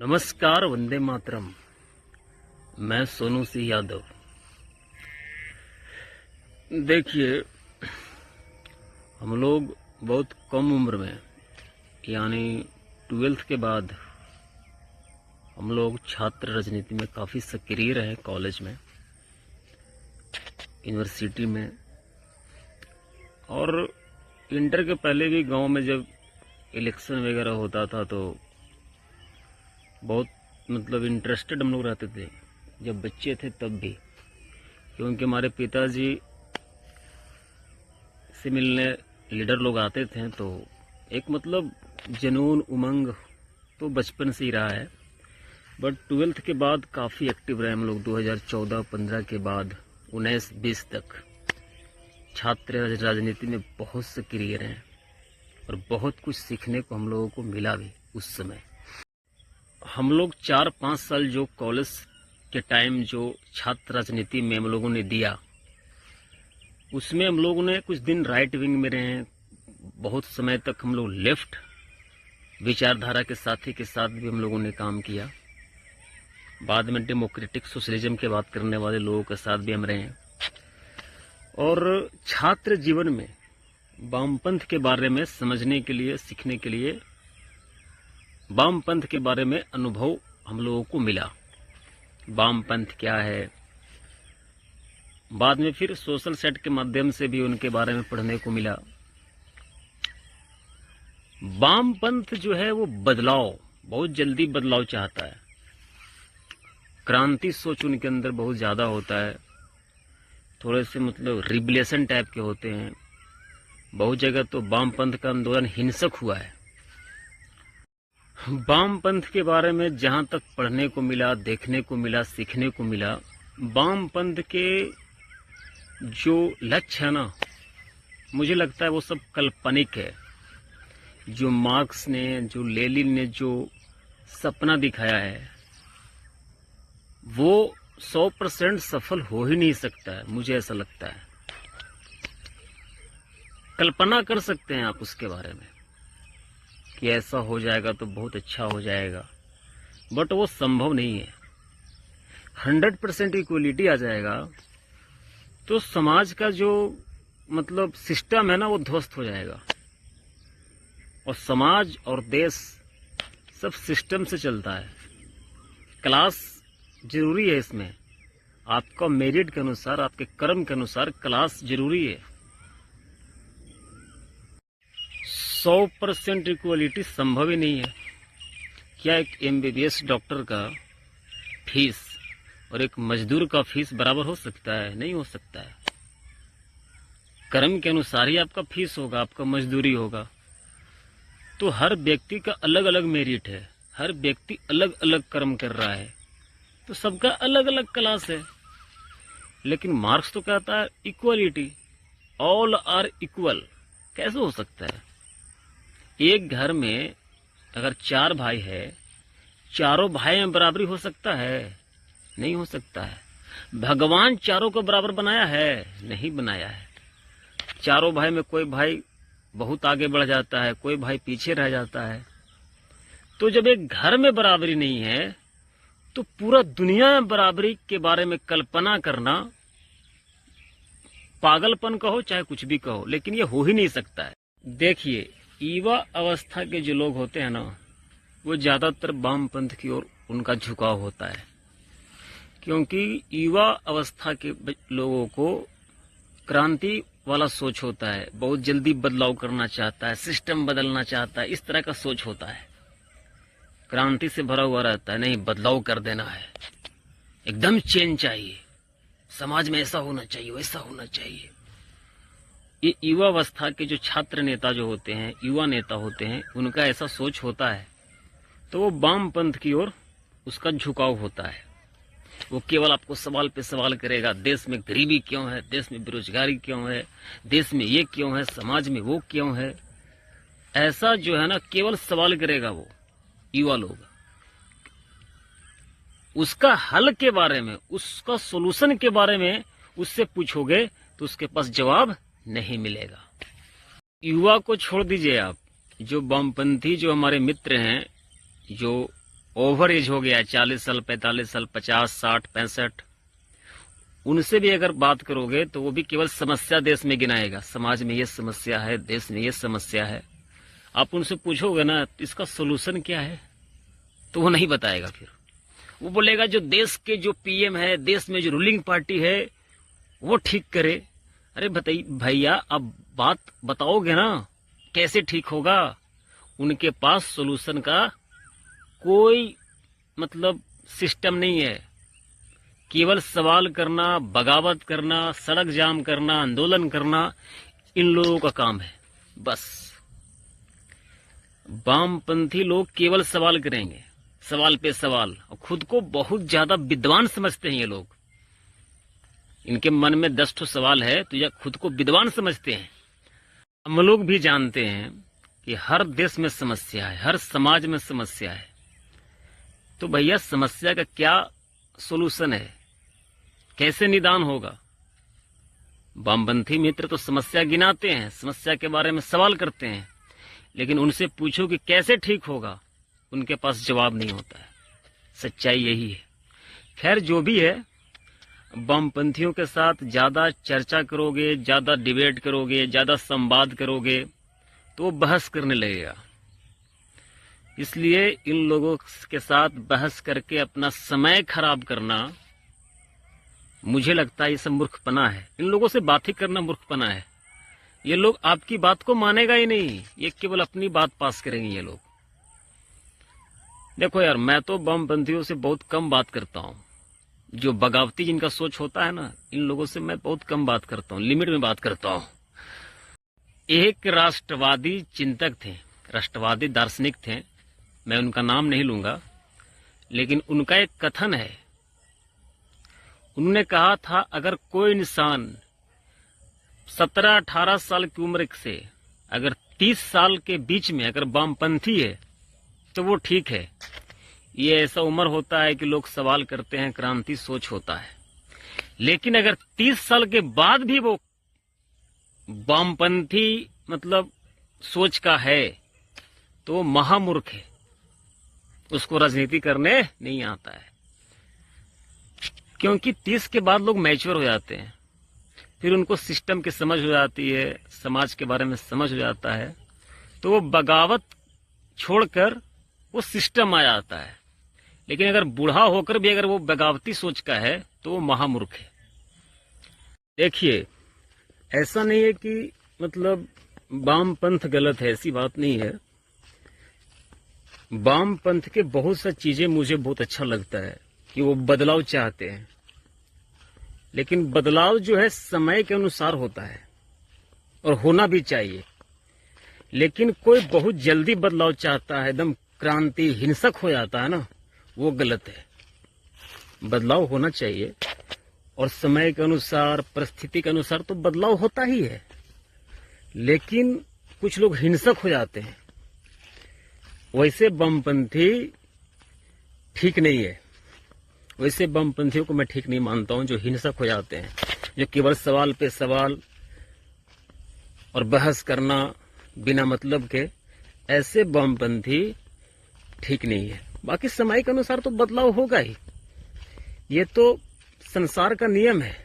नमस्कार, वंदे मातरम। मैं सोनू सिंह यादव। देखिए, हम लोग बहुत कम उम्र में यानी 12th के बाद हम लोग छात्र राजनीति में काफ़ी सक्रिय रहे। कॉलेज में, यूनिवर्सिटी में और इंटर के पहले भी गांव में जब इलेक्शन वगैरह होता था तो बहुत इंटरेस्टेड हम लोग रहते थे। जब बच्चे थे तब भी, क्योंकि हमारे पिताजी से मिलने लीडर लोग आते थे तो एक जुनून उमंग तो बचपन से ही रहा है। बट 12th के बाद काफ़ी एक्टिव रहे हम लोग। 2014-15 के बाद 19-20 तक छात्र राजनीति में बहुत सक्रिय रहे और बहुत कुछ सीखने को हम लोगों को मिला भी। उस समय हम लोग 4-5 साल जो कॉलेज के टाइम जो छात्र राजनीति में हम लोगों ने दिया, उसमें हम लोगों ने कुछ दिन राइट विंग में रहे। बहुत समय तक हम लोग लेफ्ट विचारधारा के साथी के साथ भी हम लोगों ने काम किया। बाद में डेमोक्रेटिक सोशलिज्म की बात करने वाले लोगों के साथ भी हम रहे हैं। और छात्र जीवन में वामपंथ के बारे में समझने के लिए, सीखने के लिए, वामपंथ के बारे में अनुभव हम लोगों को मिला। वामपंथ क्या है, बाद में फिर सोशल सेट के माध्यम से भी उनके बारे में पढ़ने को मिला। वामपंथ जो है वो बदलाव, बहुत जल्दी बदलाव चाहता है। क्रांति सोच उनके अंदर बहुत ज्यादा होता है। थोड़े से रिबलेशन टाइप के होते हैं। बहुत जगह तो वामपंथ का आंदोलन हिंसक हुआ है। वामपंथ के बारे में जहां तक पढ़ने को मिला, देखने को मिला, सीखने को मिला, वामपंथ के जो लक्ष्य है ना, मुझे लगता है वो सब काल्पनिक है। जो मार्क्स ने, जो लेनिन ने जो सपना दिखाया है वो 100% सफल हो ही नहीं सकता है। मुझे ऐसा लगता है। कल्पना कर सकते हैं आप उसके बारे में कि ऐसा हो जाएगा तो बहुत अच्छा हो जाएगा, बट वो संभव नहीं है। 100% इक्वलिटी आ जाएगा तो समाज का जो सिस्टम है ना, वो ध्वस्त हो जाएगा। और समाज और देश सब सिस्टम से चलता है। क्लास जरूरी है इसमें। आपका मेरिट के अनुसार, आपके कर्म के अनुसार क्लास जरूरी है। 100% इक्वलिटी संभव ही नहीं है। क्या एक MBBS डॉक्टर का फीस और एक मजदूर का फीस बराबर हो सकता है? नहीं हो सकता है। कर्म के अनुसार ही आपका फीस होगा, आपका मजदूरी होगा। तो हर व्यक्ति का अलग अलग मेरिट है। हर व्यक्ति अलग अलग कर्म कर रहा है, तो सबका अलग अलग क्लास है। लेकिन मार्क्स तो कहता है इक्वलिटी, ऑल आर इक्वल। कैसे हो सकता है? एक घर में अगर 4 भाई है, चारों भाई में बराबरी हो सकता है? नहीं हो सकता है। भगवान चारों को बराबर बनाया है? नहीं बनाया है। चारों भाई में कोई भाई बहुत आगे बढ़ जाता है, कोई भाई पीछे रह जाता है। तो जब एक घर में बराबरी नहीं है तो पूरा दुनिया में बराबरी के बारे में कल्पना करना पागलपन कहो चाहे कुछ भी कहो, लेकिन ये हो ही नहीं सकता है। देखिए, युवा अवस्था के जो लोग होते हैं ना, वो ज्यादातर वामपंथ की ओर उनका झुकाव होता है। क्योंकि युवा अवस्था के लोगों को क्रांति वाला सोच होता है। बहुत जल्दी बदलाव करना चाहता है, सिस्टम बदलना चाहता है। इस तरह का सोच होता है। क्रांति से भरा हुआ रहता है। नहीं, बदलाव कर देना है, एकदम चेंज चाहिए, समाज में ऐसा होना चाहिए, वैसा होना चाहिए। ये युवा अवस्था के जो छात्र नेता जो होते हैं, युवा नेता होते हैं, उनका ऐसा सोच होता है। तो वो वामपंथ की ओर उसका झुकाव होता है। वो केवल आपको सवाल पे सवाल करेगा। देश में गरीबी क्यों है, देश में बेरोजगारी क्यों है, देश में ये क्यों है, समाज में वो क्यों है। ऐसा जो है ना, केवल सवाल करेगा वो युवा लोग। उसका हल के बारे में, उसका सोल्यूशन के बारे में उससे पूछोगे तो उसके पास जवाब नहीं मिलेगा। युवा को छोड़ दीजिए आप। जो वामपंथी जो हमारे मित्र हैं, जो ओवर एज हो गया, 40 साल, 45 साल, 50, 60, 65, उनसे भी अगर बात करोगे तो वो भी केवल समस्या देश में गिनाएगा, समाज में ये समस्या है, देश में ये समस्या है। आप उनसे पूछोगे ना इसका सोल्यूशन क्या है, तो वो नहीं बताएगा। फिर वो बोलेगा जो देश के जो पीएम है, देश में जो रूलिंग पार्टी है, वो ठीक करे। अरे बताइए भैया, अब बात बताओगे ना कैसे ठीक होगा? उनके पास सोल्यूशन का कोई मतलब सिस्टम नहीं है। केवल सवाल करना, बगावत करना, सड़क जाम करना, आंदोलन करना, इन लोगों का काम है बस। वामपंथी लोग केवल सवाल करेंगे, सवाल पे सवाल, और खुद को बहुत ज्यादा विद्वान समझते हैं ये लोग। इनके मन में 10 ठो सवाल है तो ये खुद को विद्वान समझते हैं। हम लोग भी जानते हैं कि हर देश में समस्या है, हर समाज में समस्या है। तो भैया समस्या का क्या सोल्यूशन है, कैसे निदान होगा? वामपंथी मित्र तो समस्या गिनाते हैं, समस्या के बारे में सवाल करते हैं, लेकिन उनसे पूछो कि कैसे ठीक होगा, उनके पास जवाब नहीं होता है। सच्चाई यही है। खैर जो भी है, वामपंथियों के साथ ज्यादा चर्चा करोगे, ज्यादा डिबेट करोगे, ज्यादा संवाद करोगे तो वो बहस करने लगेगा। इसलिए इन लोगों के साथ बहस करके अपना समय खराब करना, मुझे लगता है ये सब मूर्खपना है। इन लोगों से बात ही करना मूर्खपना है। ये लोग आपकी बात को मानेगा ही नहीं, ये केवल अपनी बात पास करेंगे ये लोग। देखो यार, मैं तो वामपंथियों से बहुत कम बात करता हूँ। जो बगावती जिनका सोच होता है ना, इन लोगों से मैं बहुत कम बात करता हूँ, लिमिट में बात करता हूँ। एक राष्ट्रवादी चिंतक थे, राष्ट्रवादी दार्शनिक थे, मैं उनका नाम नहीं लूंगा, लेकिन उनका एक कथन है। उन्होंने कहा था अगर कोई इंसान 17-18 साल की उम्र से अगर 30 साल के बीच में अगर वामपंथी है तो वो ठीक है। ये ऐसा उम्र होता है कि लोग सवाल करते हैं, क्रांति सोच होता है। लेकिन अगर 30 साल के बाद भी वो वामपंथी मतलब सोच का है तो वो महामूर्ख है, उसको राजनीति करने नहीं आता है। क्योंकि 30 के बाद लोग मैच्योर हो जाते हैं, फिर उनको सिस्टम की समझ हो जाती है, समाज के बारे में समझ हो जाता है, तो वो बगावत छोड़कर वो सिस्टम आ जाता है। लेकिन अगर बूढ़ा होकर भी अगर वो बगावती सोच का है तो वो महामूर्ख है। देखिए, ऐसा नहीं है कि मतलब वामपंथ गलत है, ऐसी बात नहीं है। वामपंथ के बहुत सा चीजें मुझे बहुत अच्छा लगता है कि वो बदलाव चाहते हैं, लेकिन बदलाव जो है समय के अनुसार होता है और होना भी चाहिए। लेकिन कोई बहुत जल्दी बदलाव चाहता है, एकदम क्रांति हिंसक हो जाता है ना, वो गलत है। बदलाव होना चाहिए और समय के अनुसार, परिस्थिति के अनुसार तो बदलाव होता ही है, लेकिन कुछ लोग हिंसक हो जाते हैं। वैसे वामपंथी ठीक नहीं है, वैसे वामपंथियों को मैं ठीक नहीं मानता हूं, जो हिंसक हो जाते हैं, जो केवल सवाल पे सवाल और बहस करना बिना मतलब के, ऐसे वामपंथी ठीक नहीं है। बाकी समय के अनुसार तो बदलाव होगा ही, ये तो संसार का नियम है।